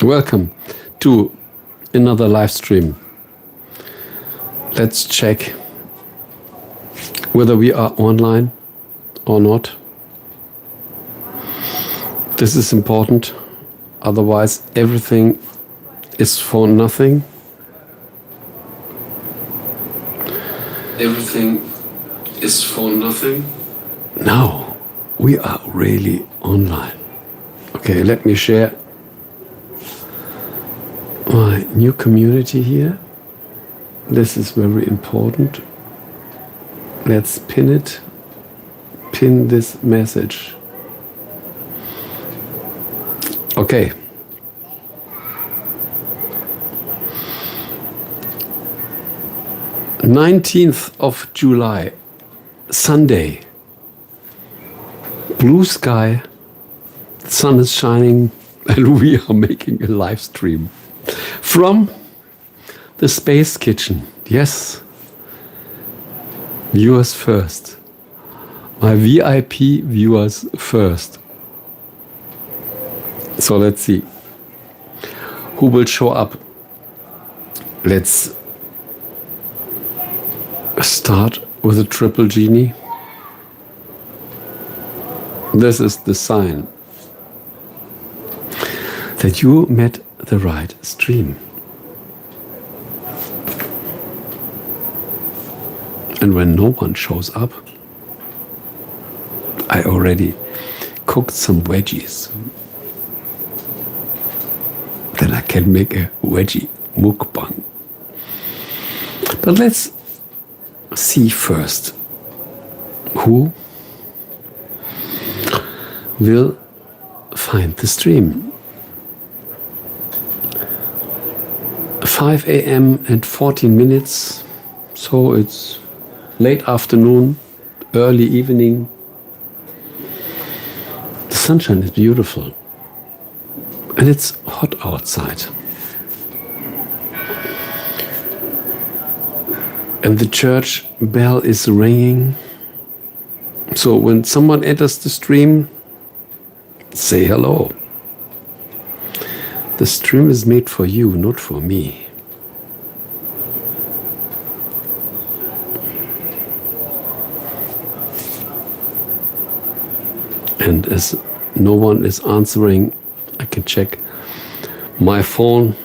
Welcome to another live stream. Let's check whether we are online or not. This is important, otherwise everything is for nothing. Everything is for nothing. Now we are really online. Okay, let me share my new community here. This is very important. Let's pin it. Pin this message. Okay. of July, Sunday. Blue sky, the sun is shining, and we are making a live stream from the Space Kitchen. Yes, viewers first. My VIP viewers first. So let's see who will show up. Let's start with a triple genie. This is the sign that you met the right stream. And when no one shows up, I already cooked some veggies. Then I can make a veggie mukbang. But let's see first who will find the stream. 5 a.m. and 14 minutes, so it's late afternoon, early evening. The sunshine is beautiful and it's hot outside. And the church bell is ringing. So when someone enters the stream, say hello. The stream is made for you, not for me. And as no one is answering, I can check my phone.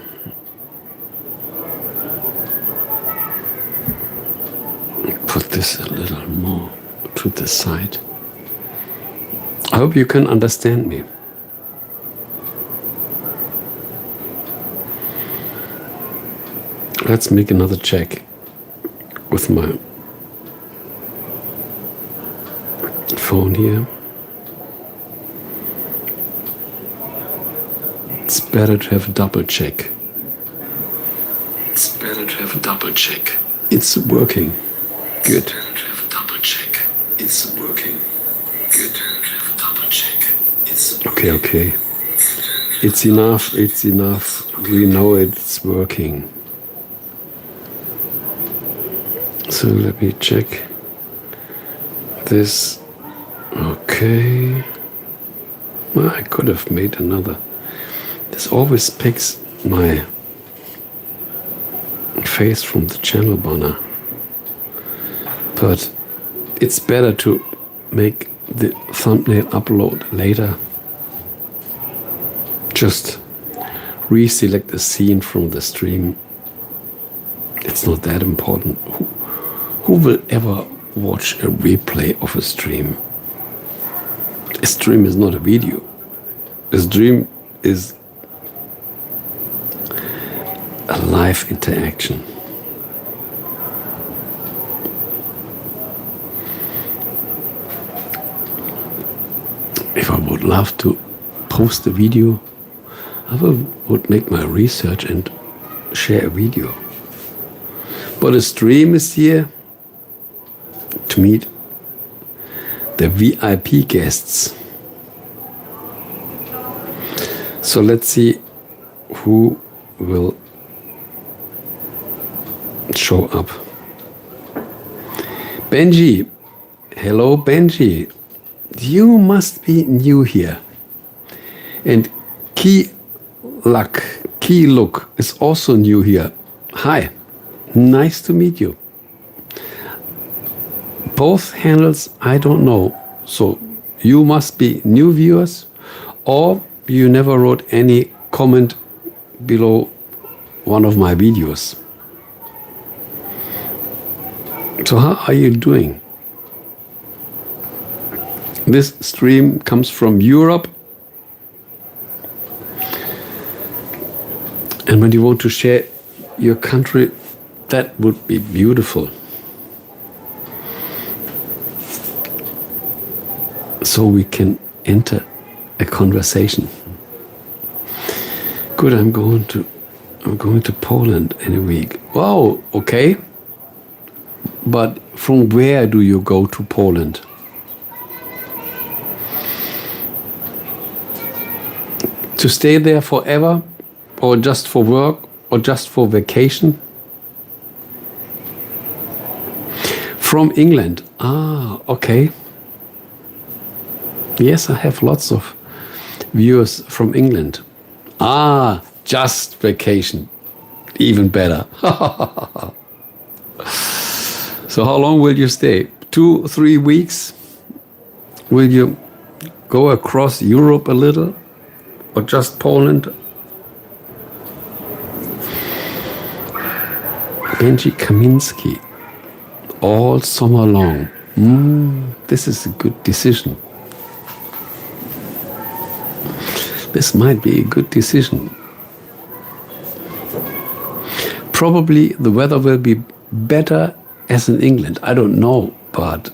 Put this a little more to the side. I hope you can understand me. Let's make another check with my phone here. It's better to have a double check. It's better to have a double check. It's working. Good. It's better to have a double check. It's working. Good. Okay. It's enough. We know it's working. So let me check this. Okay. Well, I could have made another. This always picks my face from the channel banner. But it's better to make the thumbnail upload later. Just reselect a scene from the stream. It's not that important. Who will ever watch a replay of a stream? A stream is not a video. A stream is a live interaction. If I would love to post a video, I would make my research and share a video. But a stream is here to meet the VIP guests. So let's see who will show up. Benji. Hello, Benji. You must be new here. And Key Luck. Key Look is also new here. Hi, nice to meet you. Both handles I don't know, so you must be new viewers, or you never wrote any comment below one of my videos. So how are you doing? This stream comes from Europe, and when you want to share your country, that would be beautiful. So we can enter a conversation. Good, I'm going to Poland in a week. Wow, okay. But from where do you go to Poland? To stay there forever, or just for work, or just for vacation? From England. Ah, okay. Yes, I have lots of viewers from England. Ah, just vacation. Even better. So how long will you stay? 2-3 weeks? Will you go across Europe a little? Or just Poland? Benji Kaminski. All summer long. This is a good decision. This might be a good decision. Probably the weather will be better as in England. I don't know, but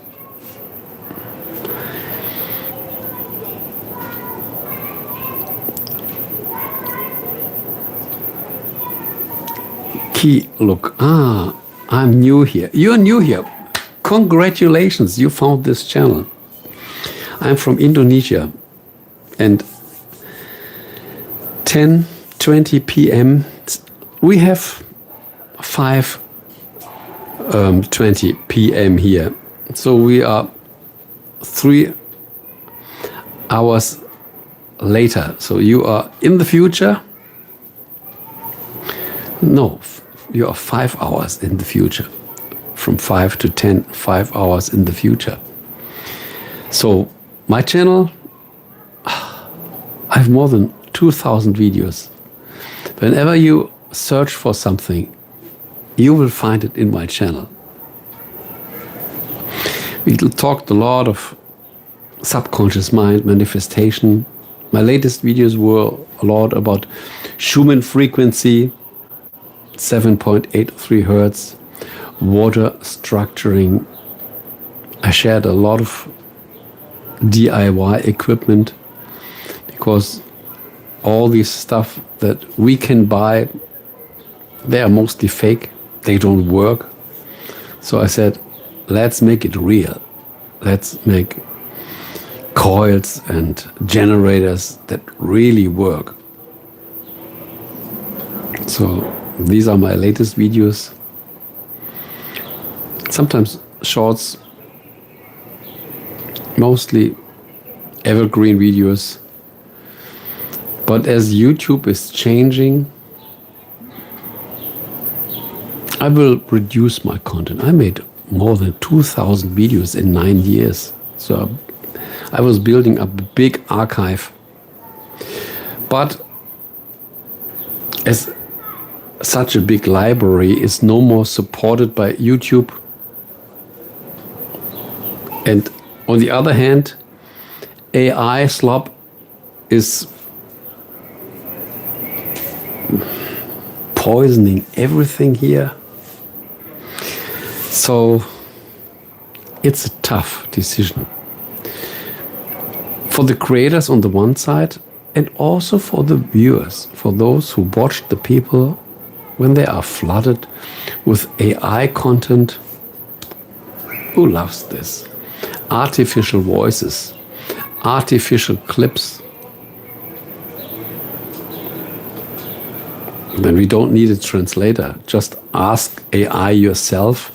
Key Look. Ah, I'm new here. You're new here. Congratulations, you found this channel. I'm from Indonesia, and 10:20 p.m. we have 5:20 p.m. here. So we are 3 hours later. So you are in the future. No, you are 5 hours in the future. From 5 to 10, 5 hours in the future. So my channel, I have more than 2,000 videos. Whenever you search for something, you will find it in my channel. We talked a lot of subconscious mind manifestation. My latest videos were a lot about Schumann frequency, 7.83 Hertz, water structuring. I shared a lot of DIY equipment, because all this stuff that we can buy, they are mostly fake. They don't work. So I said, let's make it real. Let's make coils and generators that really work. So these are my latest videos. Sometimes shorts, mostly evergreen videos. But as YouTube is changing, I will reduce my content. I made more than 2,000 videos in 9 years. So I was building up a big archive. But as such a big library is no more supported by YouTube. And on the other hand, AI slop is poisoning everything here. So it's a tough decision for the creators on the one side, and also for the viewers, for those who watch the people when they are flooded with AI content. Who loves this? Artificial voices, artificial clips. Then we don't need a translator. Just ask AI yourself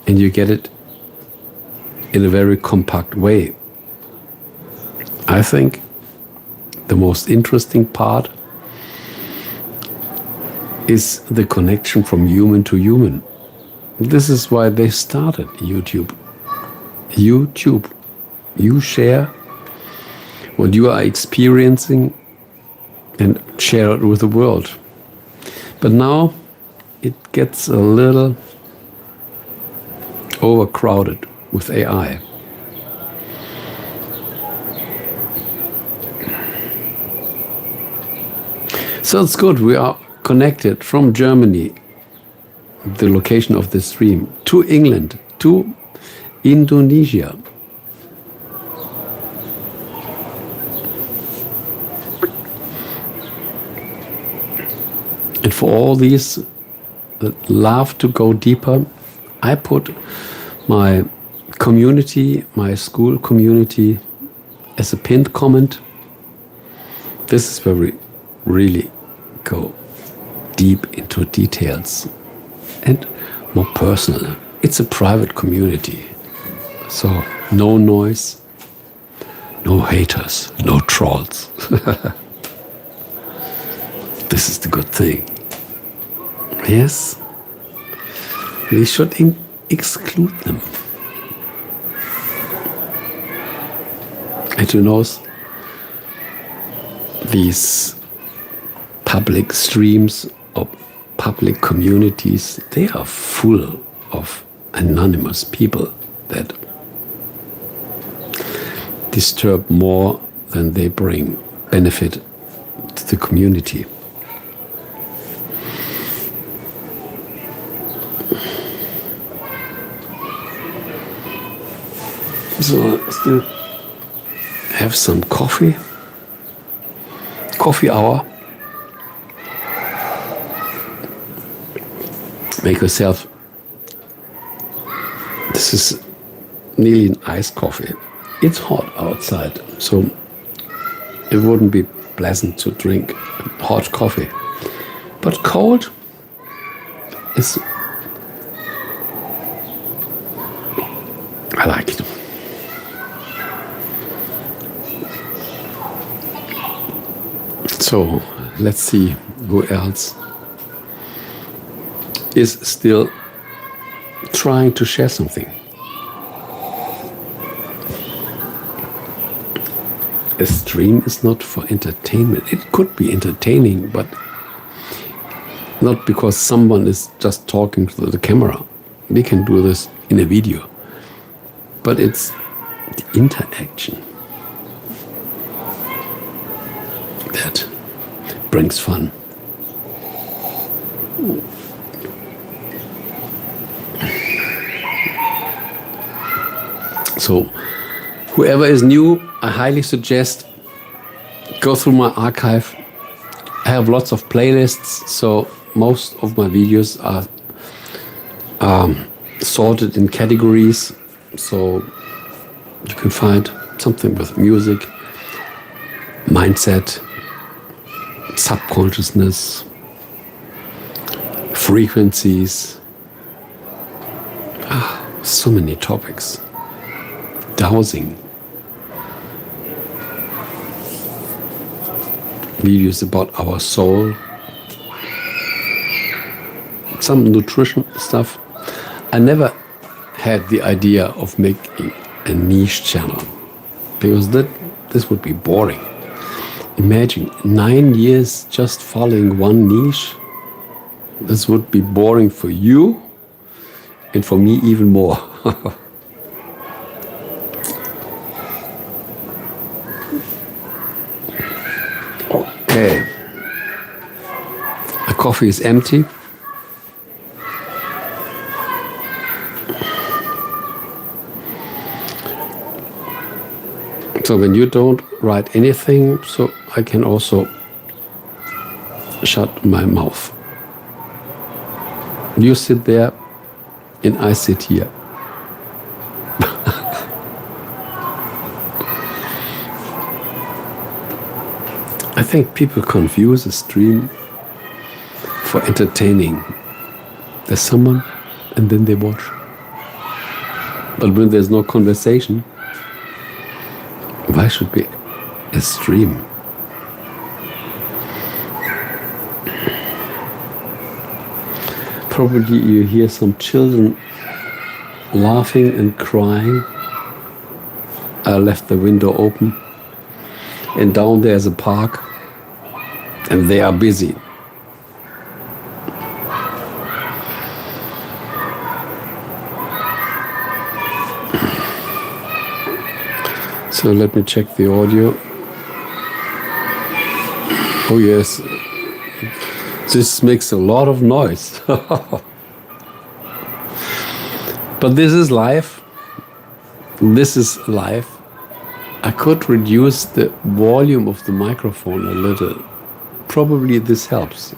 and you get it in a very compact way. I think the most interesting part is the connection from human to human. This is why they started YouTube. YouTube. You share what you are experiencing and share it with the world. But now it gets a little overcrowded with AI. So it's good, we are connected from Germany, the location of the stream, to England, to Indonesia. And for all these that love to go deeper, I put my community, my school community, as a pinned comment. This is where we really go deep into details and more personal. It's a private community, so no noise, no haters, no trolls. This is the good thing. Yes, we should exclude them. And who knows, these public streams or public communities, they are full of anonymous people that disturb more than they bring benefit to the community. So I still have some coffee hour. Make yourself, this is nearly an iced coffee. It's hot outside, so it wouldn't be pleasant to drink hot coffee. But cold is, I like it. So let's see who else is still trying to share something. A stream is not for entertainment. It could be entertaining, but not because someone is just talking to the camera. We can do this in a video. But it's the interaction that brings fun. So, whoever is new, I highly suggest go through my archive. I have lots of playlists, so most of my videos are sorted in categories. So you can find something with music, mindset, subconsciousness, frequencies. So many topics. Dowsing. Videos about our soul. Some nutrition stuff. I never had the idea of making a niche channel because this would be boring. Imagine 9 years just following one niche. This would be boring for you and for me even more. Okay. The coffee is empty. So when you don't write anything, so I can also shut my mouth. You sit there and I sit here. I think people confuse a stream for entertaining. There's someone and then they watch. But when there's no conversation, why should be a stream? Probably you hear some children laughing and crying. I left the window open, and down there's a park, and they are busy. So let me check the audio. Oh yes, this makes a lot of noise. But this is life. This is life. I could reduce the volume of the microphone a little. Probably this helps.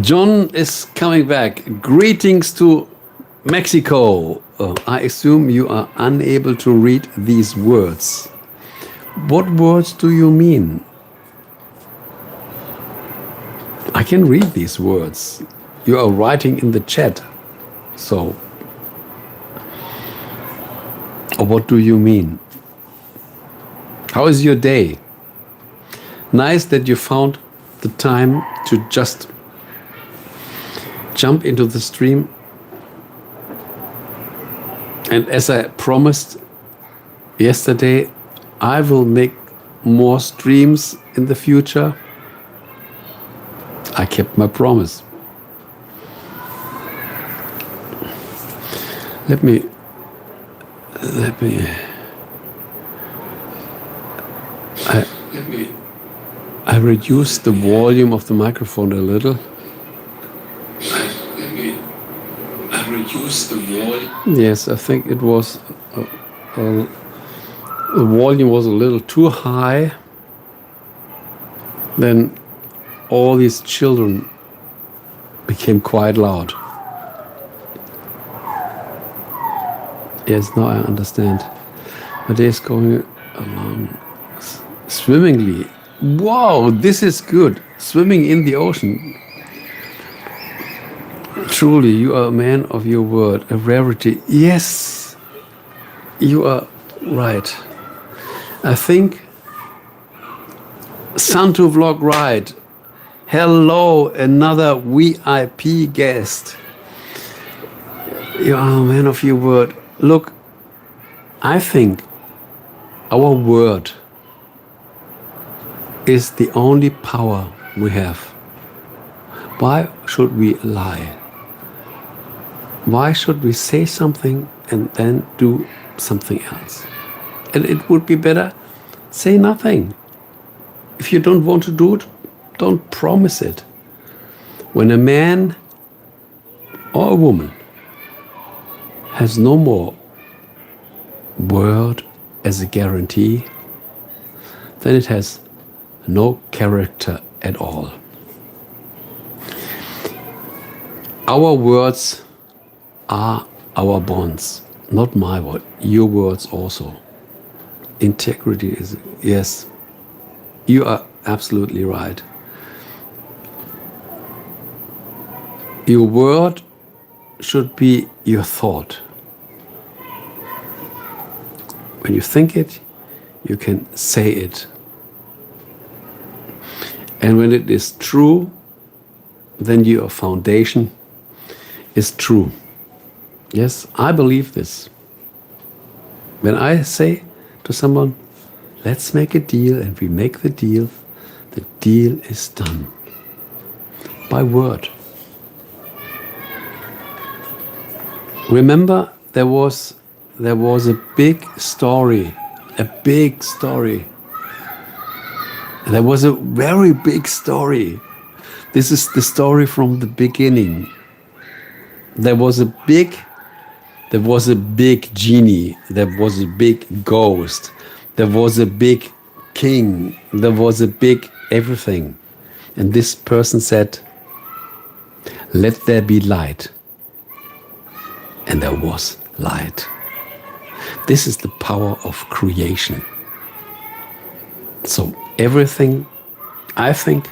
John is coming back. Greetings to Mexico. I assume you are unable to read these words. What words do you mean? I can read these words. You are writing in the chat. So, or what do you mean? How is your day? Nice that you found the time to just jump into the stream. And as I promised yesterday, I will make more streams in the future. I kept my promise. Let me I reduced the volume of the microphone a little. I reduced the volume. Yes, I think it was the volume was a little too high. Then all these children became quite loud. Yes, now I understand. My day is going along swimmingly. Wow, this is good. Swimming in the ocean. Truly, you are a man of your word, a rarity. Yes, you are right. I think Santo Vlog Ride. Hello, another VIP guest. You are a man of your word. Look, I think our word is the only power we have. Why should we lie? Why should we say something and then do something else? And it would be better, say nothing. If you don't want to do it, don't promise it. When a man or a woman has no more word as a guarantee, then it has no character at all. Our words are our bonds, not my word, your words also. Integrity is, yes, you are absolutely right. Your word should be your thought. When you think it, you can say it. And when it is true, then your foundation is true. Yes, I believe this. When I say to someone, let's make a deal, and we make the deal is done. By word. Remember, there was a big story. There was a very big story. This is the story from the beginning. There was a big genie. There was a big ghost. There was a big king. There was a big everything. And this person said, let there be light. And there was light. This is the power of creation. So everything, I think,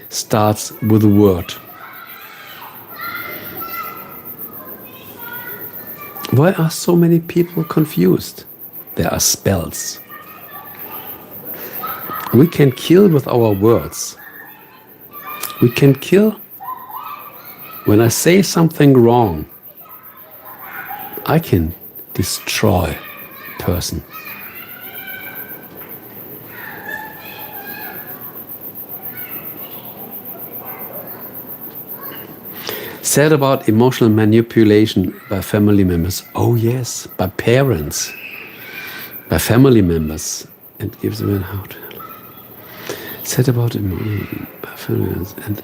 starts with a word. Why are so many people confused? there are spells. We can kill with our words. We can kill when I say something wrong. I can destroy a person. Said about emotional manipulation by family members. Oh yes, by parents, by family members, and gives them how to. Said about emotional by family members and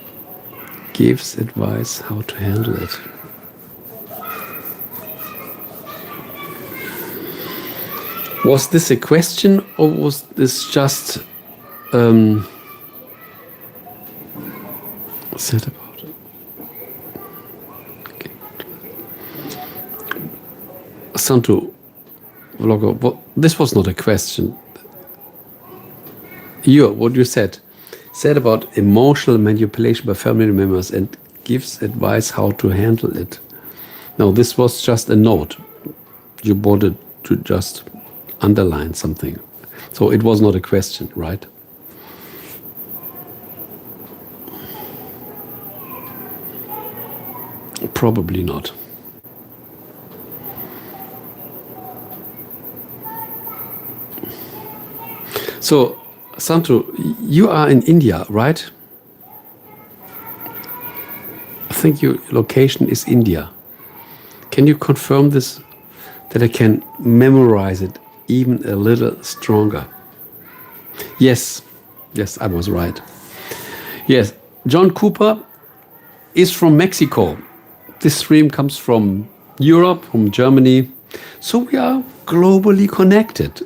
gives advice how to handle it. Was this a question or was this just said about? Santo vlogger, this was not a question. What you said about emotional manipulation by family members and gives advice how to handle it. No, this was just a note. You wanted to just underline something. So it was not a question, right? Probably not. So, Santo, you are in India, right? I think your location is India. Can you confirm this, that I can memorize it even a little stronger? Yes, I was right. Yes, John Cooper is from Mexico. This stream comes from Europe, from Germany. So we are globally connected.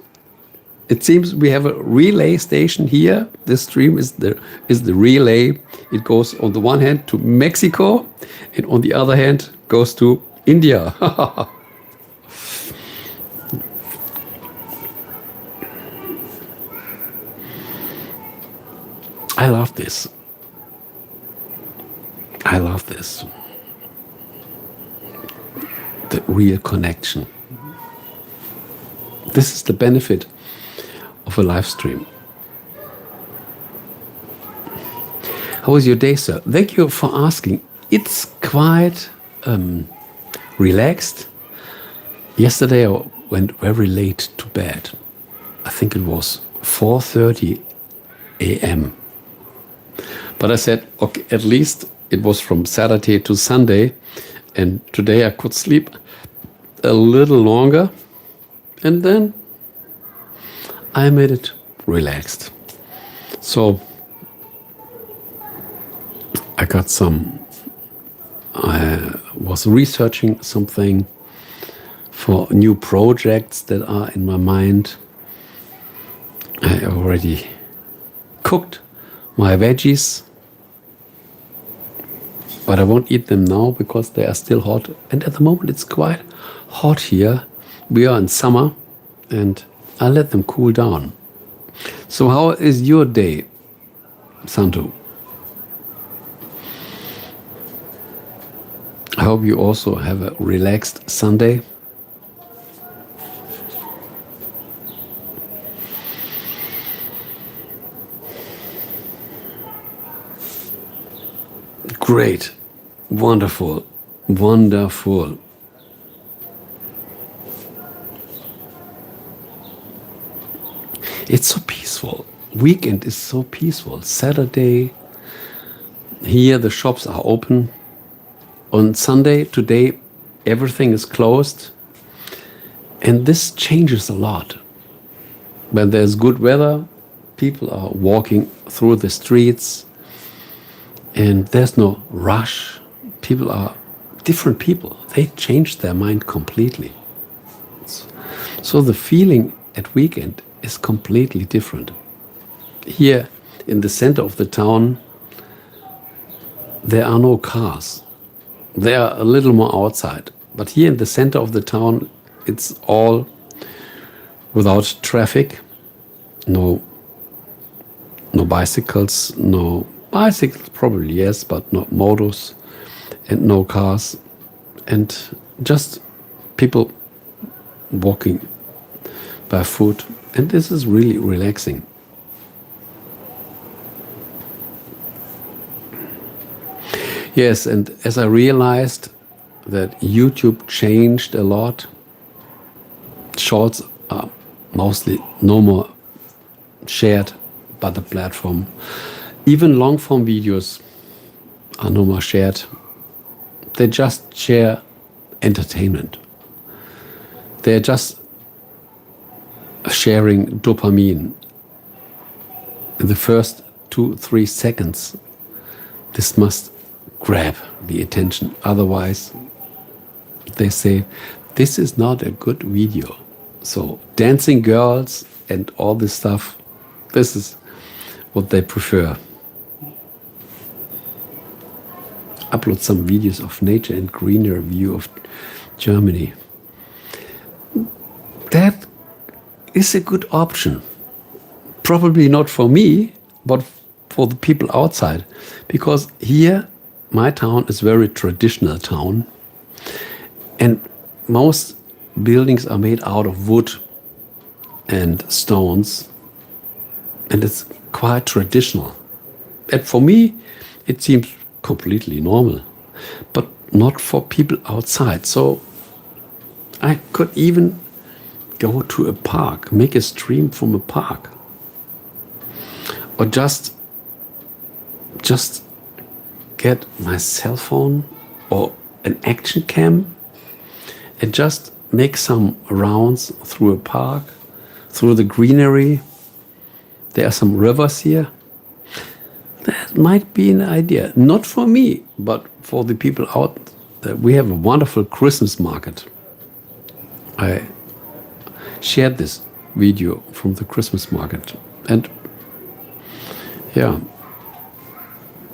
It seems we have a relay station here. This stream is the relay. It goes on the one hand to Mexico, and on the other hand goes to India. I love this. I love this. The real connection. This is the benefit of a live stream. How was your day, sir? Thank you for asking. It's quite relaxed. Yesterday I went very late to bed. I think it was 4:30 a.m. But I said, okay, at least it was from Saturday to Sunday, and today I could sleep a little longer, and then I made it relaxed. So I was researching something for new projects that are in my mind. I already cooked my veggies, but I won't eat them now because they are still hot. And at the moment it's quite hot here. We are in summer and I let them cool down. So how is your day, Santo? I hope you also have a relaxed Sunday. Great, wonderful, wonderful. It's so peaceful. Weekend is so peaceful. Saturday, here the shops are open. On Sunday, today, everything is closed. And this changes a lot. When there's good weather, people are walking through the streets and there's no rush. People are different people. They change their mind completely. So the feeling at weekend is completely different. Here in the center of the town, there are no cars. They are a little more outside. But here in the center of the town, it's all without traffic. No bicycles, no bicycles probably, yes, but no motos and no cars. And just people walking barefoot, and this is really relaxing. Yes, and as I realized that YouTube changed a lot, shorts are mostly no more shared by the platform. Even long form videos are no more shared. They just share entertainment. They're just sharing dopamine. In the first 2-3 seconds, this must grab the attention. Otherwise, they say, this is not a good video. So dancing girls and all this stuff, this is what they prefer. Upload some videos of nature and greener view of Germany. That is a good option. Probably not for me, but for the people outside. Because here, my town is a very traditional town. And most buildings are made out of wood and stones. And it's quite traditional. And for me, it seems completely normal. But not for people outside. So I could even go to a park, make a stream from a park. Or just get my cell phone or an action cam and just make some rounds through a park, through the greenery. There are some rivers here. That might be an idea. Not for me, but for the people out there. We have a wonderful Christmas market. I shared this video from the Christmas market. And yeah,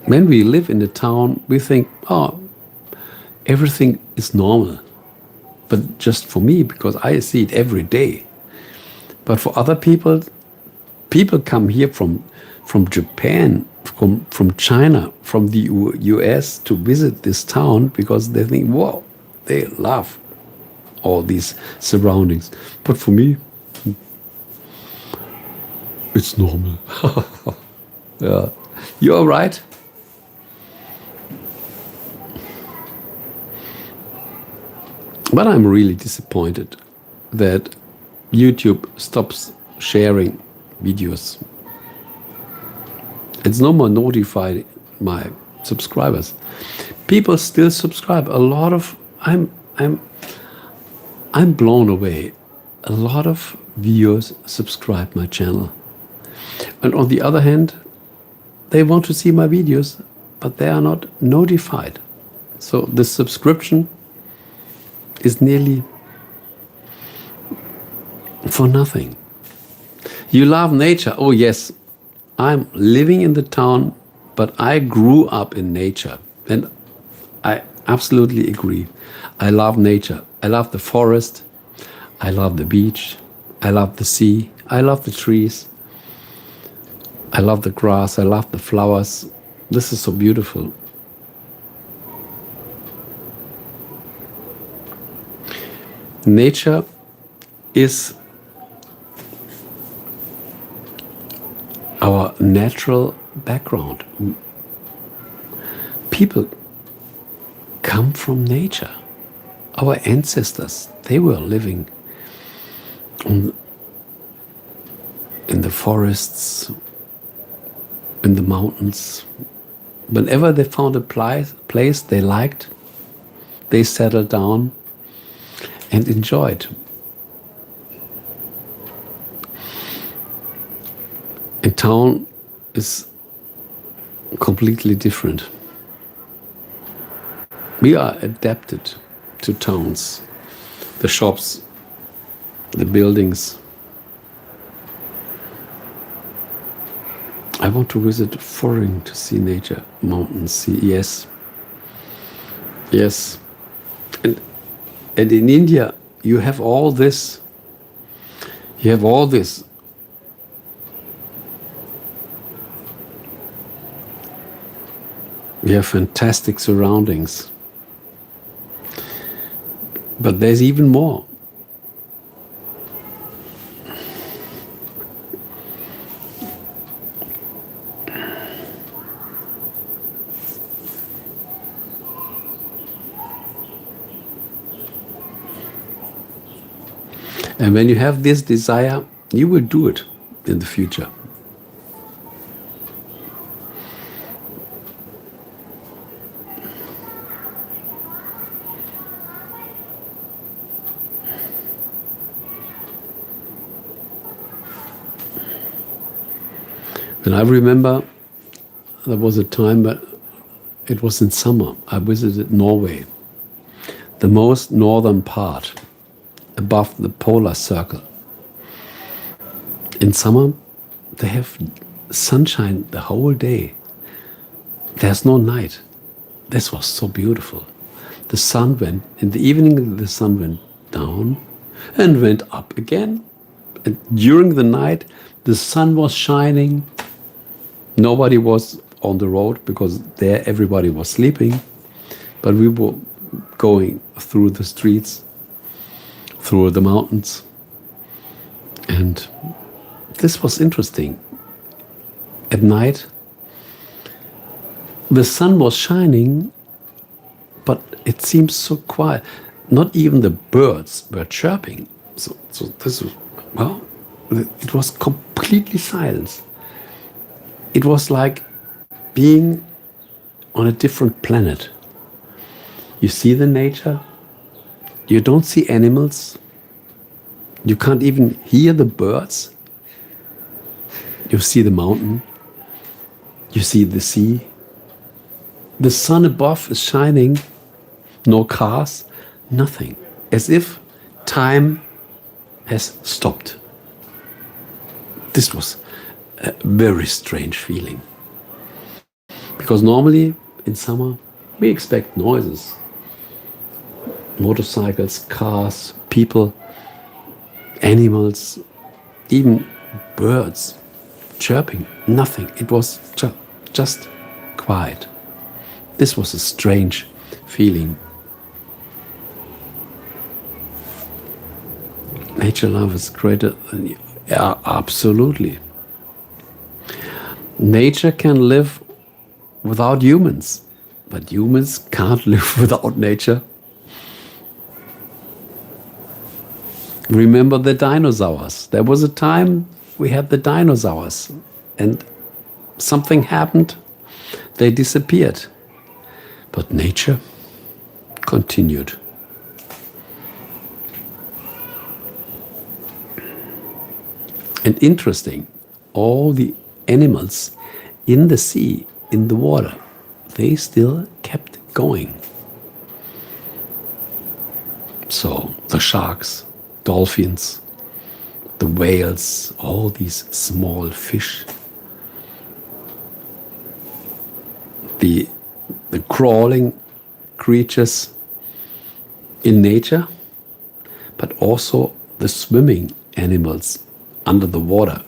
when we live in the town, we think, oh, everything is normal. But just for me, because I see it every day. But for other people, people come here from Japan, from China, from the US to visit this town because they think, wow, they love all these surroundings. But for me, it's normal. Yeah, you're right. But I'm really disappointed that YouTube stops sharing videos. It's no more notified my subscribers. People still subscribe. A lot of I'm blown away. A lot of viewers subscribe my channel. And on the other hand, they want to see my videos, but they are not notified. So the subscription is nearly for nothing. You love nature. Oh yes, I'm living in the town, but I grew up in nature. And I absolutely agree. I love nature. I love the forest. I love the beach. I love the sea. I love the trees. I love the grass. I love the flowers. This is so beautiful. Nature is our natural background. People come from nature. Our ancestors, they were living in the forests, in the mountains. Whenever they found a place they liked, they settled down and enjoyed. And town is completely different. We are adapted to towns, the shops, the buildings. I want to visit foreign to see nature, mountains, sea. Yes. Yes. And in India, you have all this. You have all this. You have fantastic surroundings. But there's even more. And when you have this desire, you will do it in the future. And I remember there was a time, but it was in summer. I visited Norway, the most northern part, above the polar circle. In summer, they have sunshine the whole day. There's no night. This was so beautiful. The sun went, in the evening, the sun went down and went up again. And during the night, the sun was shining. Nobody was on the road because there everybody was sleeping. But we were going through the streets, through the mountains. And this was interesting. At night, the sun was shining, but it seemed so quiet. Not even the birds were chirping. So this was, well, it was completely silence. It was like being on a different planet. You see the nature, you don't see animals, you can't even hear the birds. You see the mountain, you see the sea. The sun above is shining, no cars, nothing. As if time has stopped. This was a very strange feeling. Because normally in summer we expect noises. Motorcycles, cars, people, animals, even birds chirping, nothing. It was just quiet. This was a strange feeling. Nature love is greater than you. Yeah, absolutely. Nature can live without humans, but humans can't live without nature. Remember the dinosaurs. There was a time we had the dinosaurs and something happened, they disappeared. But nature continued. And interesting, all the animals in the sea, in the water, they still kept going. So the sharks, dolphins, the whales, all these small fish, the crawling creatures in nature, but also the swimming animals under the water.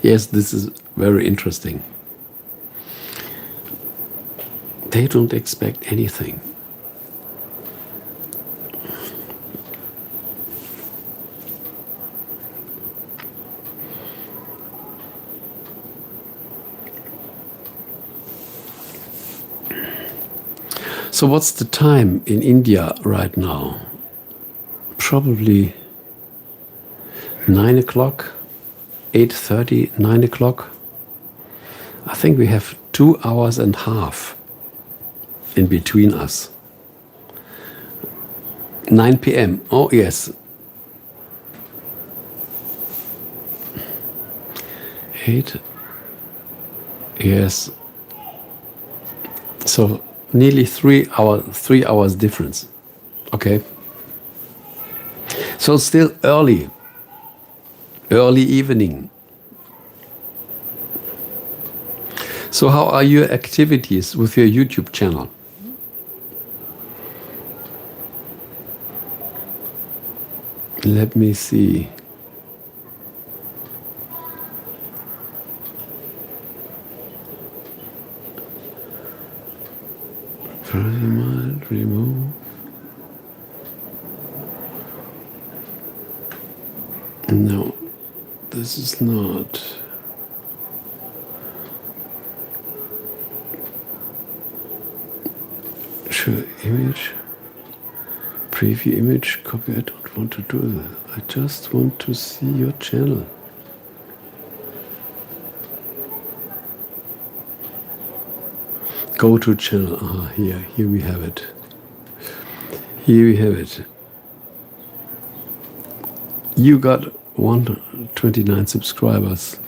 Yes, this is very interesting. They don't expect anything. So what's the time in India right now? Probably 9 o'clock, 8:30, 9 o'clock. I think we have 2 hours and a half in between us. 9 p.m. Oh yes. 8. Yes. So nearly 3 hours difference. Okay. So still early evening. So how are your activities with your YouTube channel? Let me see. Remove. No, this is not. Capture image. Preview image. Copy. I don't want to do that. I just want to see your channel. Go to channel. Here we have it. Here we have it. You got 129 subscribers.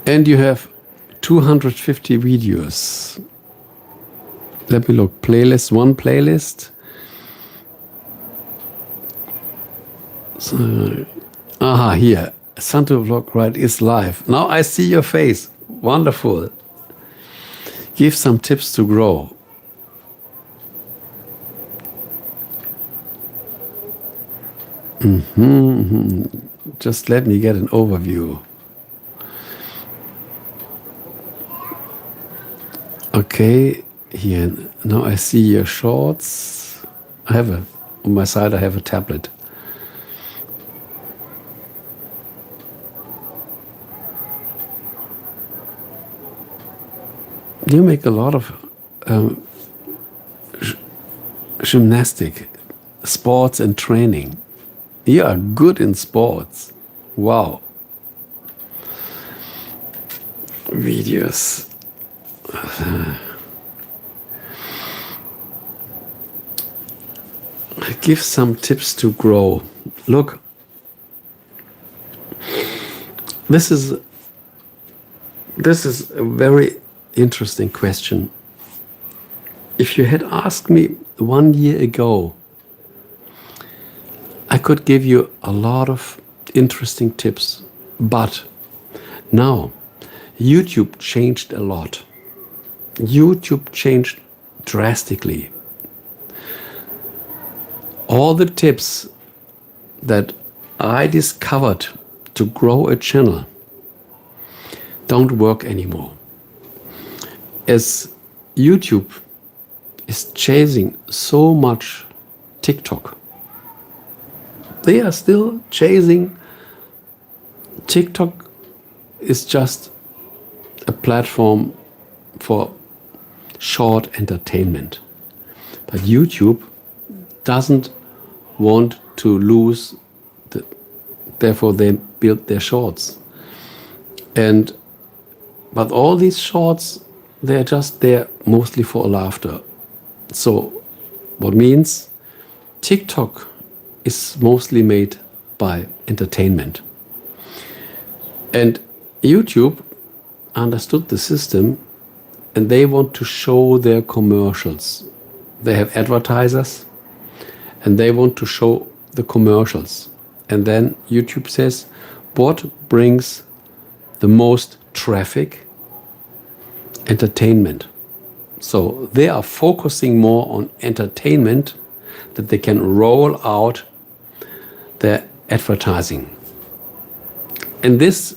And you have 250 videos. Let me look. Playlist, one playlist. So, here. Santo Vlog Right is live. Now I see your face. Wonderful. Give some tips to grow. Just let me get an overview. Okay, here. Now I see your shorts. On my side I have a tablet. You make a lot of gymnastic, sports and training. You are good in sports. Wow. Videos. Give some tips to grow. Look, this is a very interesting question. If you had asked me 1 year ago, I could give you a lot of interesting tips, but now YouTube changed a lot. YouTube changed drastically. All the tips that I discovered to grow a channel don't work anymore. As YouTube is chasing so much TikTok, they are still chasing. TikTok is just a platform for short entertainment. But YouTube doesn't want to lose, therefore they build their shorts. But all these shorts, they're just there mostly for laughter. So what means TikTok is mostly made by entertainment. And YouTube understood the system and they want to show their commercials. They have advertisers and they want to show the commercials. And then YouTube says, what brings the most traffic? Entertainment. So they are focusing more on entertainment that they can roll out their advertising. And this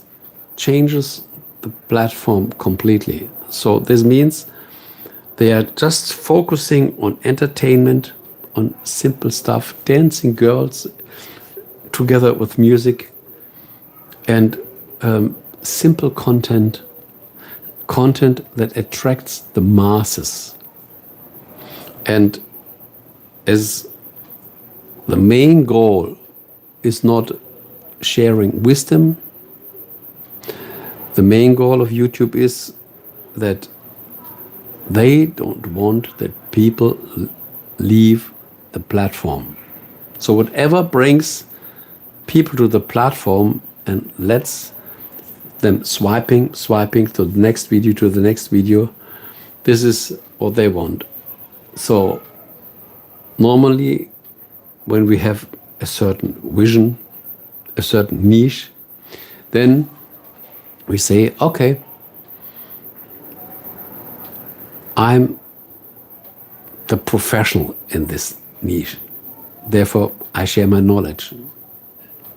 changes the platform completely. So this means they are just focusing on entertainment, on simple stuff, dancing girls together with music and simple content that attracts the masses. And as the main goal is not sharing wisdom, the main goal of YouTube is that they don't want that people leave the platform. So whatever brings people to the platform and lets them swiping to the next video, this is what they want. So normally when we have a certain vision, a certain niche, then we say, okay, I'm the professional in this niche, therefore I share my knowledge.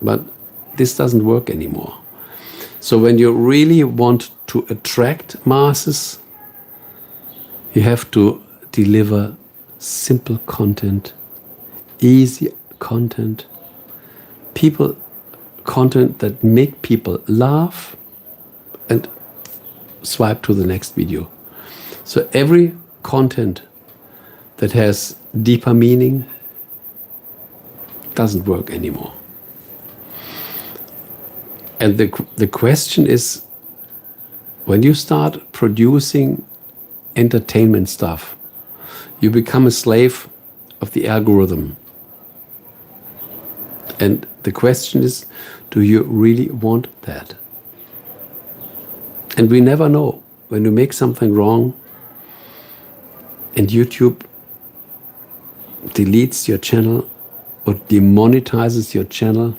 But this doesn't work anymore. So when you really want to attract masses, you have to deliver simple content, easy content, content that make people laugh and swipe to the next video. So every content that has deeper meaning doesn't work anymore. And the question is, when you start producing entertainment stuff, you become a slave of the algorithm. And the question is, do you really want that? And we never know. When you make something wrong and YouTube deletes your channel or demonetizes your channel,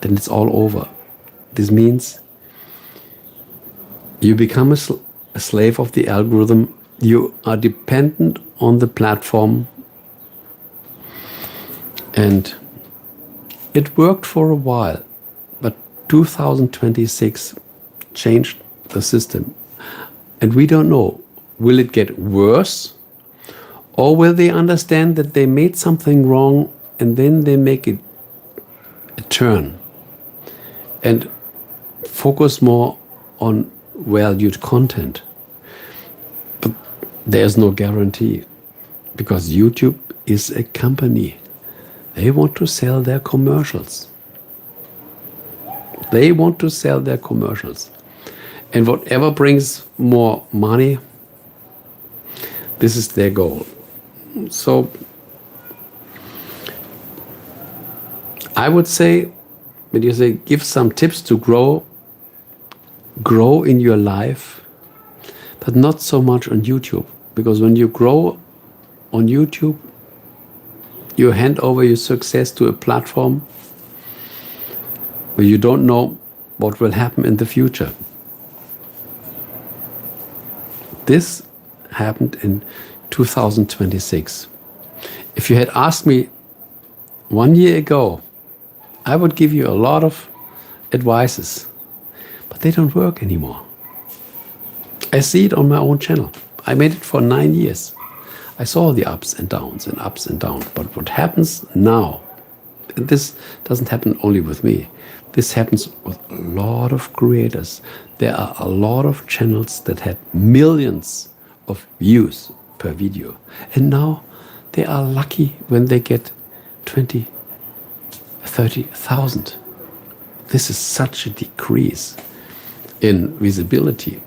then it's all over. This means you become a slave of the algorithm. You are dependent on the platform. And it worked for a while, but 2026 changed the system. And we don't know, will it get worse? Or will they understand that they made something wrong and then they make it a turn and focus more on valued content? But there's no guarantee, because YouTube is a company. They want to sell their commercials. They want to sell their commercials. And whatever brings more money, this is their goal. So I would say, when you say give some tips to grow in your life, but not so much on YouTube. Because when you grow on YouTube, you hand over your success to a platform where you don't know what will happen in the future. This happened in 2026. If you had asked me 1 year ago, I would give you a lot of advices, but they don't work anymore. I see it on my own channel. I made it for 9 years. I saw the ups and downs and ups and downs. But what happens now, and this doesn't happen only with me, this happens with a lot of creators. There are a lot of channels that had millions of views per video. And now they are lucky when they get 20, 30,000. This is such a decrease in visibility.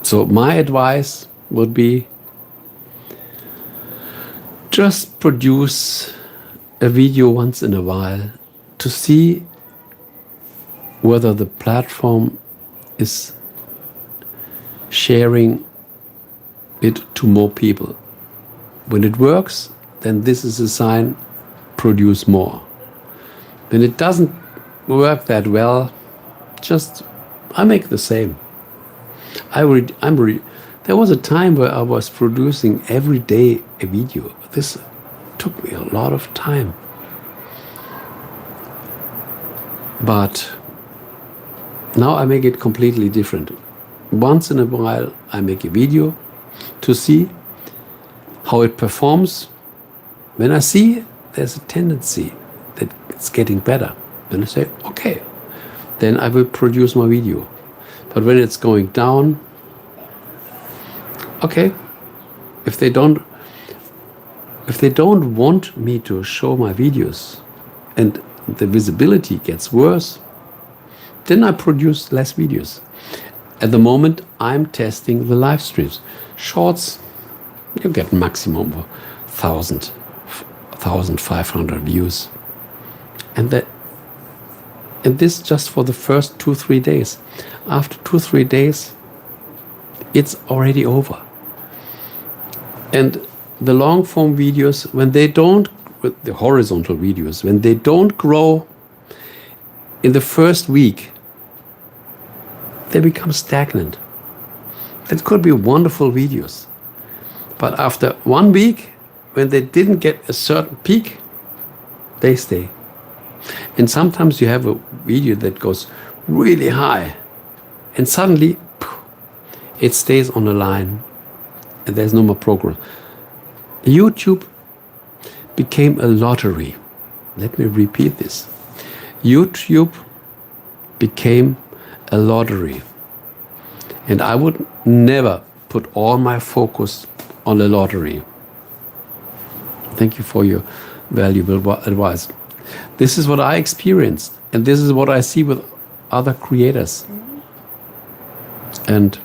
So my advice would be, just produce a video once in a while to see whether the platform is sharing it to more people. When it works, then this is a sign, produce more. When it doesn't work that well, I make the same. There was a time where I was producing every day a video. This took me a lot of time. But now I make it completely different. Once in a while, I make a video to see how it performs. When I see there's a tendency that it's getting better, then I say, okay, then I will produce my video. But when it's going down, okay, if they don't want me to show my videos and the visibility gets worse, then I produce less videos. At the moment, I'm testing the live streams. Shorts, you get maximum 1,000, 1,500 views. And this just for the first 2-3 days. After 2-3 days, it's already over. And the long form videos, the horizontal videos, when they don't grow in the first week, they become stagnant. That could be wonderful videos. But after 1 week, when they didn't get a certain peak, they stay. And sometimes you have a video that goes really high, and suddenly it stays on a line and there's no more progress. YouTube became a lottery. Let me repeat this. YouTube became a lottery. And I would never put all my focus on the lottery. Thank you for your valuable advice. This is what I experienced, and this is what I see with other creators. And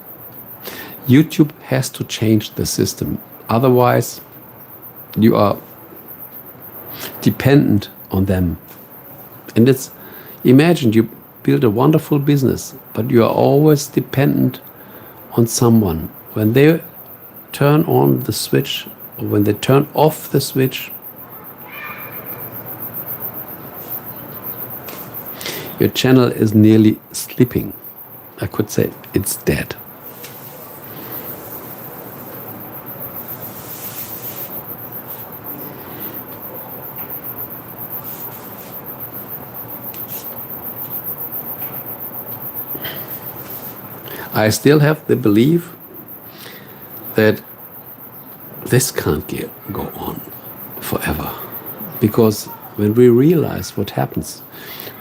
YouTube has to change the system. Otherwise, you are dependent on them. And it's, imagine you build a wonderful business, but you are always dependent on someone. When they turn on the switch, or when they turn off the switch, your channel is nearly sleeping. I could say it's dead. I still have the belief that this can't go on forever. Because when we realize what happens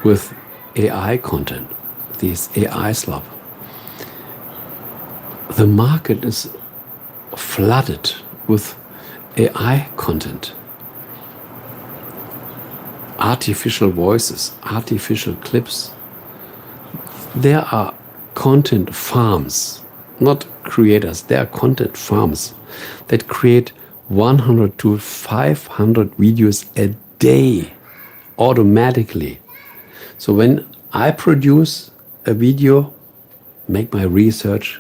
with AI content, this AI slop, the market is flooded with AI content. Artificial voices, artificial clips. There are content farms, not creators, there are content farms that create 100 to 500 videos a day automatically. So when I produce a video, make my research,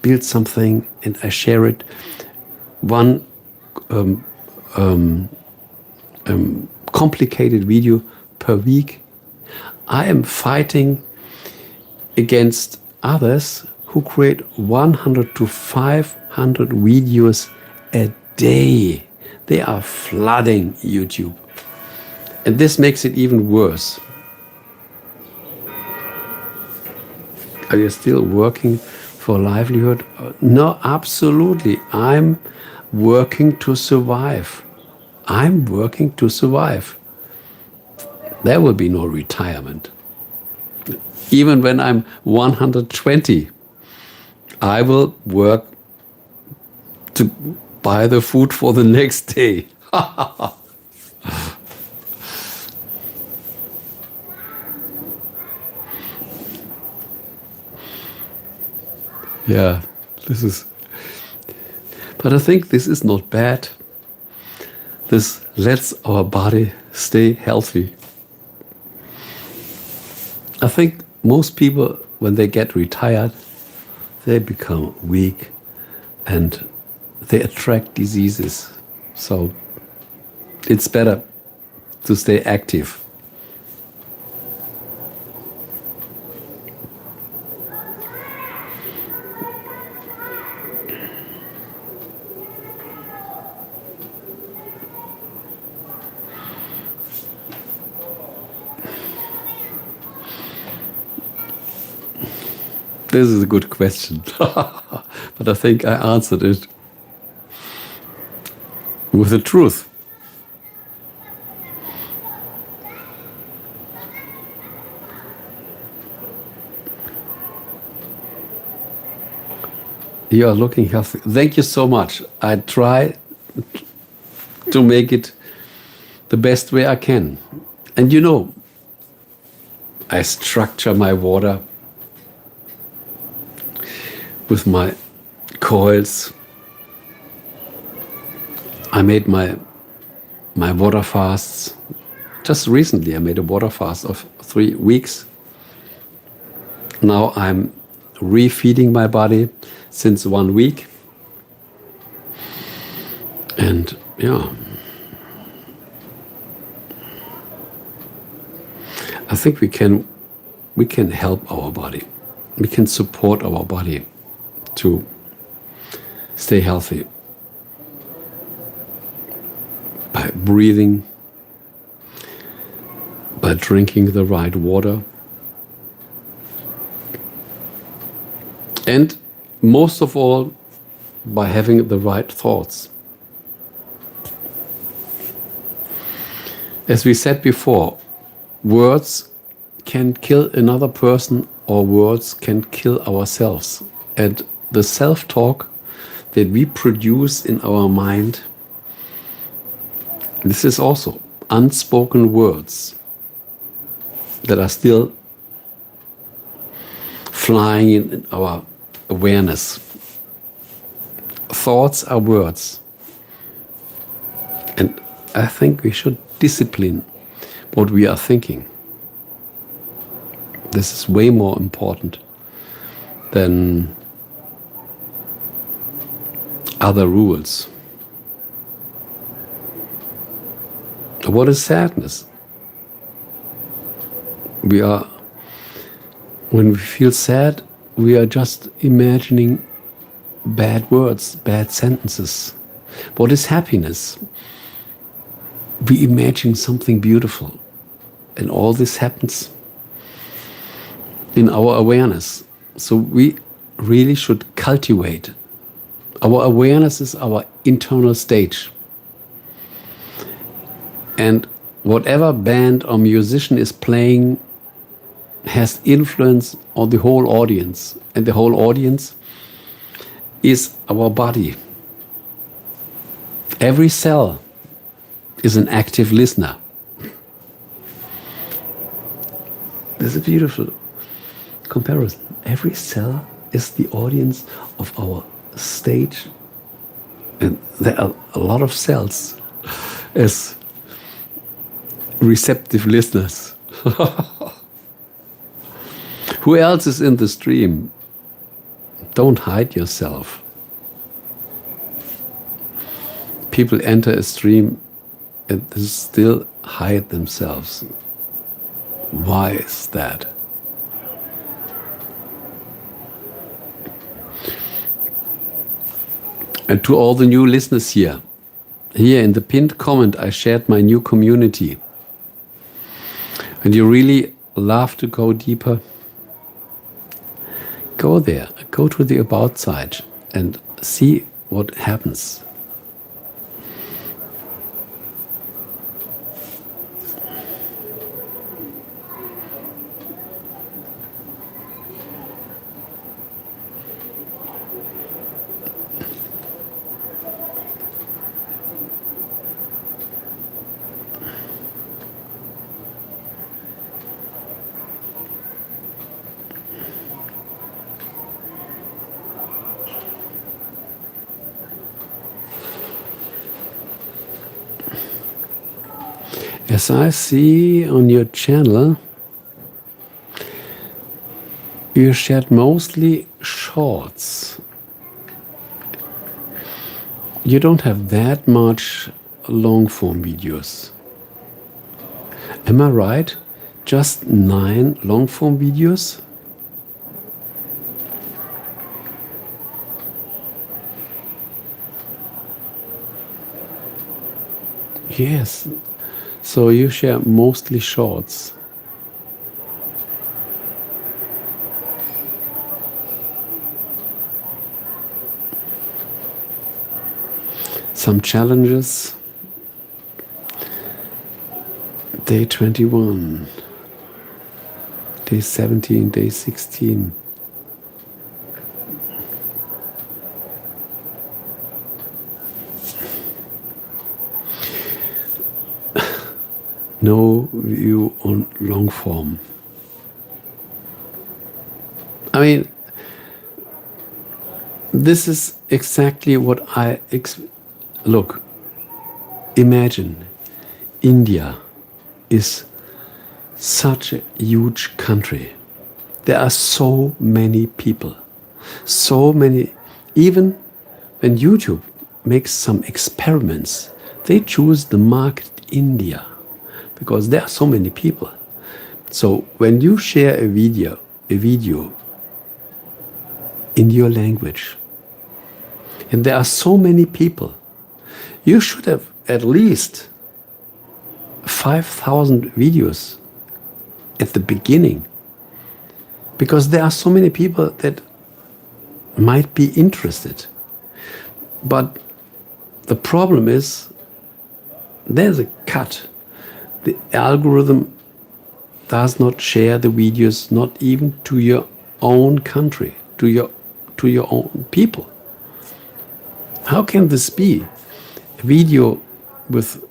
build something, and I share it, one complicated video per week, I am fighting against others who create 100 to 500 videos a day. They are flooding YouTube. And this makes it even worse. Are you still working for a livelihood? No, absolutely. I'm working to survive. I'm working to survive. There will be no retirement. Even when I'm 120, I will work to buy the food for the next day. Yeah, this is... But I think this is not bad. This lets our body stay healthy. I think most people, when they get retired, they become weak and they attract diseases. So it's better to stay active. This is a good question, but I think I answered it with the truth. You are looking healthy. Thank you so much. I try to make it the best way I can. And you know, I structure my water with my coils. I made my water fasts. Just recently I made a water fast of 3 weeks. Now I'm refeeding my body since 1 week. And yeah, I think we can help our body. We can support our body to stay healthy by breathing, by drinking the right water, and most of all, by having the right thoughts. As we said before, words can kill another person, or words can kill ourselves. And the self-talk that we produce in our mind, this is also unspoken words that are still flying in our awareness. Thoughts are words. And I think we should discipline what we are thinking. This is way more important than other rules. What is sadness? When we feel sad, we are just imagining bad words, bad sentences. What is happiness? We imagine something beautiful. And all this happens in our awareness. So we really should cultivate. Our awareness is our internal stage. And whatever band or musician is playing has influence on the whole audience. And the whole audience is our body. Every cell is an active listener. This is a beautiful comparison. Every cell is the audience of our stage. And there are a lot of cells as receptive listeners. Who else is in the stream? Don't hide yourself. People enter a stream and they still hide themselves. Why is that? And to all the new listeners here in the pinned comment I shared my new community. And you really love to go deeper, go there, go to the About side and see what happens. As I see on your channel, you shared mostly shorts. You don't have that much long form videos. Am I right? Just 9 long form videos? Yes. So you share mostly shorts. Some challenges. Day 21, day 17, day 16. No view on long form. I mean, this is exactly what I look. Imagine India is such a huge country. There are so many people, so many. Even when YouTube makes some experiments, they choose the market India. Because there are so many people. So when you share a video in your language, and there are so many people, you should have at least 5,000 videos at the beginning. Because there are so many people that might be interested. But the problem is, there's a cut. The algorithm does not share the videos, not even to your own country, to to your own people. How can this be? A video with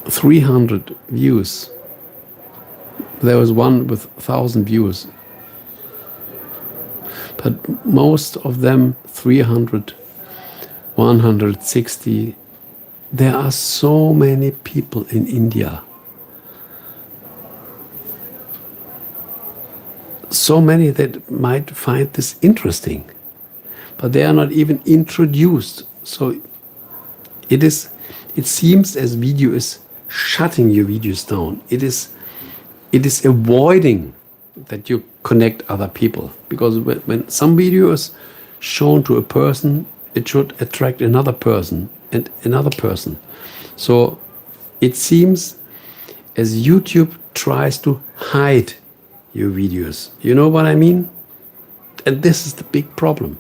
300 views. There was one with 1,000 views. But most of them, 300, 160. There are so many people in India. So many that might find this interesting. But they are not even introduced. So it seems as video is shutting your videos down. It is avoiding that you connect other people. Because when some video is shown to a person, it should attract another person and another person. So it seems as YouTube tries to hide your videos. You know what I mean? And this is the big problem.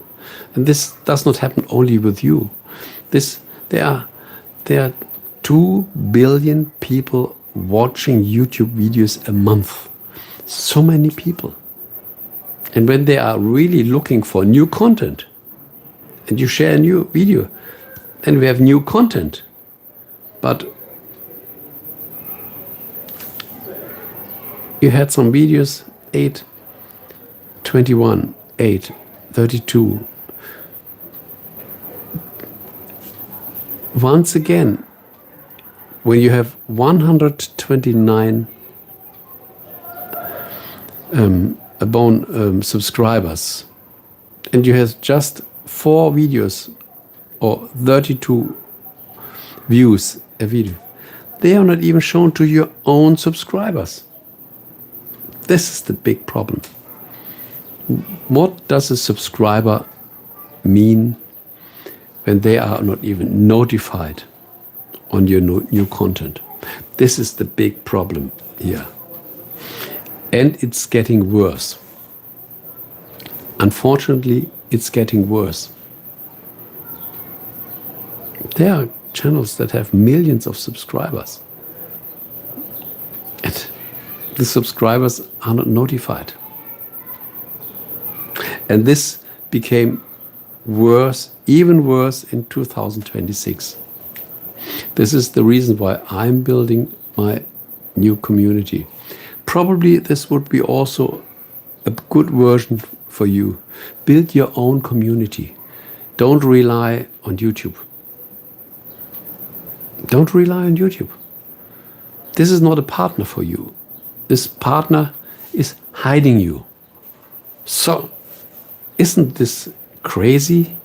And this does not happen only with you. There are 2 billion people watching YouTube videos a month. So many people. And when they are really looking for new content, and you share a new video, then we have new content. But you had some videos, 8, 21, 8, 32. Once again, when you have 129 subscribers, and you have just 4 videos or 32 views a video, they are not even shown to your own subscribers. This is the big problem. What does a subscriber mean when they are not even notified on your new content? This is the big problem here. And it's getting worse. Unfortunately, it's getting worse. There are channels that have millions of subscribers. And the subscribers are not notified. And this became worse, even worse in 2026. This is the reason why I'm building my new community. Probably this would be also a good version for you. Build your own community. Don't rely on YouTube. Don't rely on YouTube. This is not a partner for you. This partner is hiding you. So, isn't this crazy?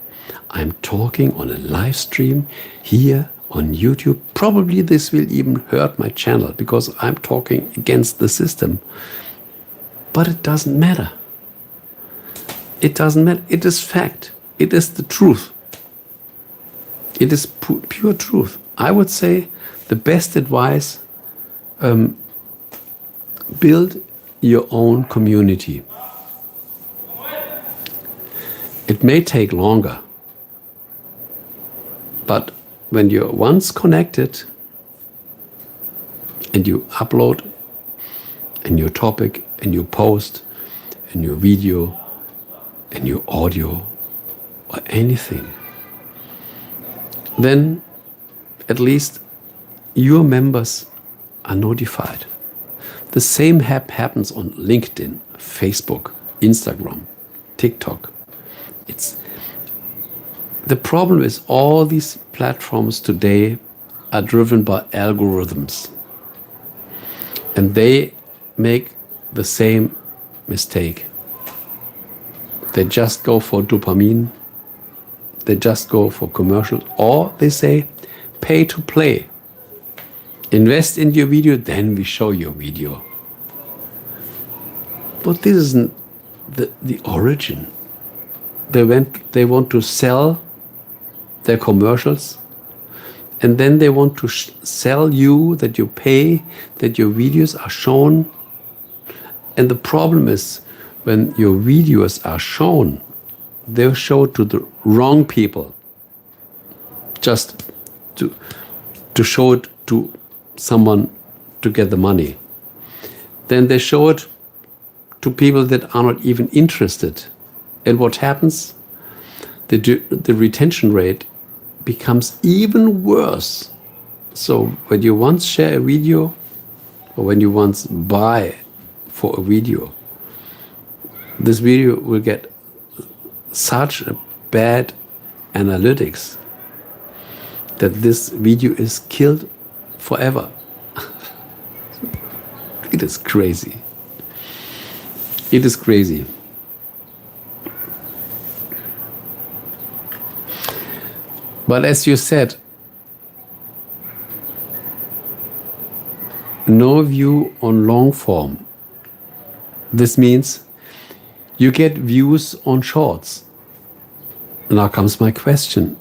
I'm talking on a live stream here on YouTube. Probably this will even hurt my channel because I'm talking against the system. But it doesn't matter. It doesn't matter. It is fact. It is the truth. It is pure truth. I would say the best advice, build your own community. It may take longer, but when you're once connected and you upload a new topic, a new post, a new video, a new audio, or anything, then at least your members are notified. The same happens on LinkedIn, Facebook, Instagram, TikTok. The problem is all these platforms today are driven by algorithms. And they make the same mistake. They just go for dopamine. They just go for commercial. Or they say, pay to play. Invest in your video, then we show your video. But this isn't the origin. They want to sell their commercials, and then they want to sell you that you pay, that your videos are shown. And the problem is when your videos are shown, they're shown to the wrong people, just to show it to someone to get the money. Then they show it to people that are not even interested And what happens? The retention rate becomes even worse. So when you once share a video, or when you once buy for a video, this video will get such a bad analytics that this video is killed forever. It is crazy. It is crazy. But as you said, no view on long form. This means you get views on shorts. Now comes my question.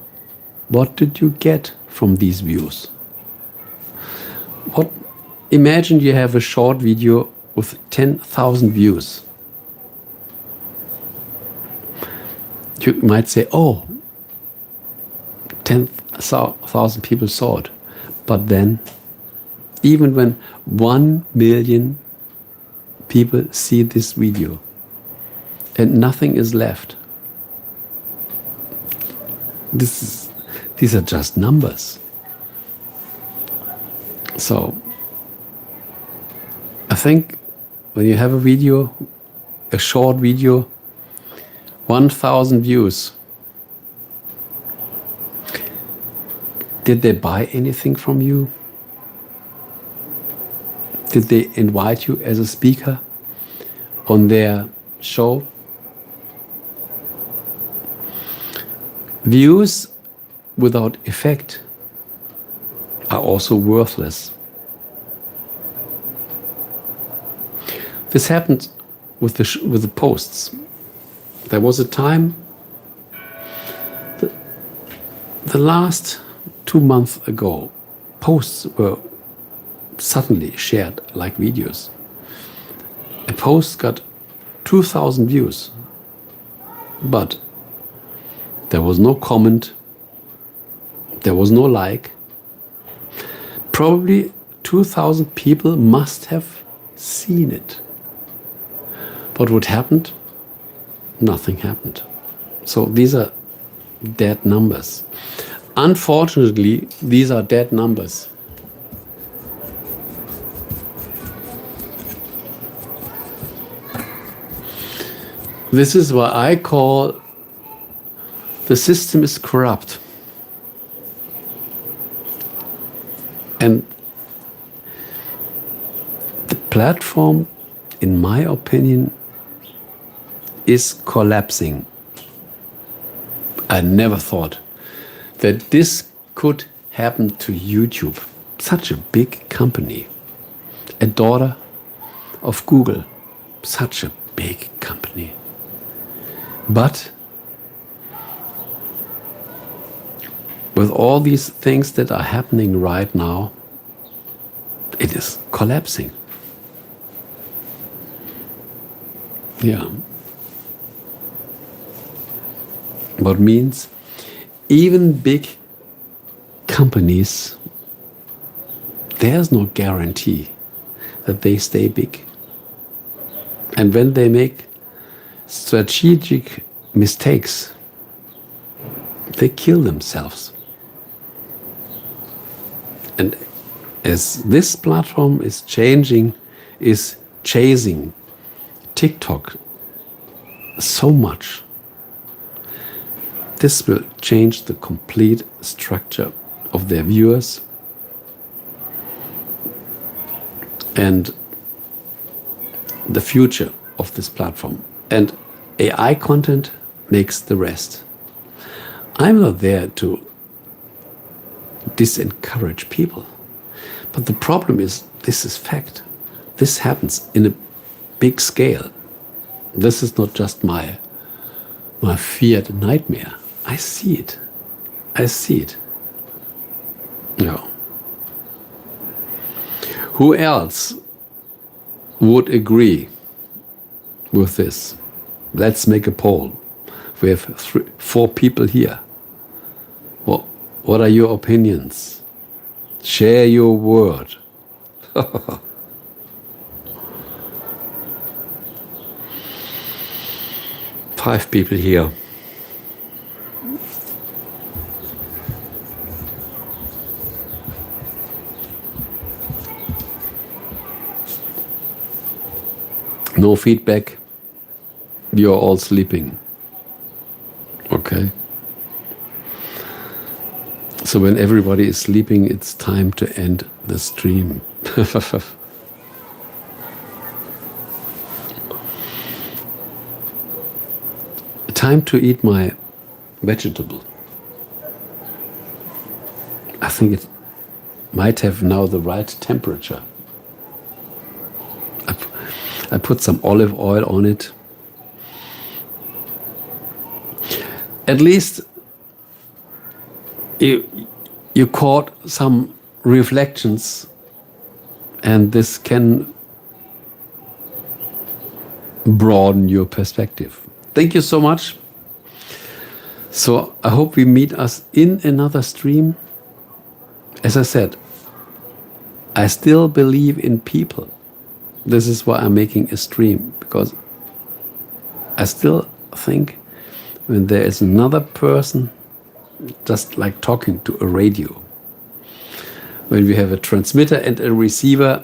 What did you get from these views? Imagine you have a short video with 10,000 views. You might say, oh, 10,000 people saw it. But then, even when 1 million people see this video and nothing is left, these are just numbers. So, I think when you have a video, a short video, 1,000 views, did they buy anything from you? Did they invite you as a speaker on their show? Views without effect are also worthless. This happened with the posts. There was a time, the last 2 months ago, posts were suddenly shared like videos. A post got 2,000 views, but there was no comment, there was no like. Probably 2,000 people must have seen it. But what happened? Nothing happened. So these are dead numbers. Unfortunately, these are dead numbers. This is what I call the system is corrupt. And the platform, in my opinion, is collapsing. I never thought that this could happen to YouTube, such a big company, a daughter of Google, such a big company. But with all these things that are happening right now, it is collapsing. Yeah. What means even big companies, there's no guarantee that they stay big. And when they make strategic mistakes, they kill themselves. And as this platform is changing, is chasing TikTok so much, this will change the complete structure of their viewers and the future of this platform. And AI content makes the rest. I'm not there to disencourage people. But the problem is, this is fact. This happens in a big scale. This is not just my feared nightmare. I see it. I see it. No. Who else would agree with this? Let's make a poll. We have 4 people here. What are your opinions? Share your word. 5 people here. No feedback. You're all sleeping. Okay. So when everybody is sleeping, it's time to end the stream. Time to eat my vegetable. I think it might have now the right temperature. I put some olive oil on it. At least you caught some reflections, and this can broaden your perspective. Thank you so much. So I hope we meet us in another stream. As I said, I still believe in people. This is why I'm making a stream, because I still think when there is another person, just like talking to a radio, when we have a transmitter and a receiver,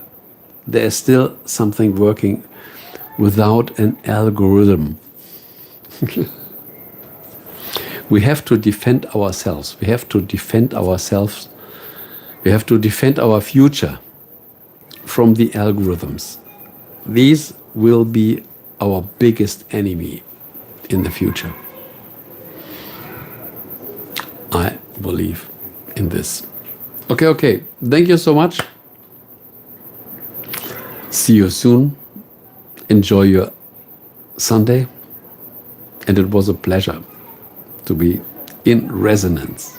there is still something working without an algorithm. We have to defend ourselves. We have to defend ourselves. We have to defend our future from the algorithms. These will be our biggest enemy in the future. I believe in this. Okay. Thank you so much. See you soon. Enjoy your Sunday. And it was a pleasure to be in resonance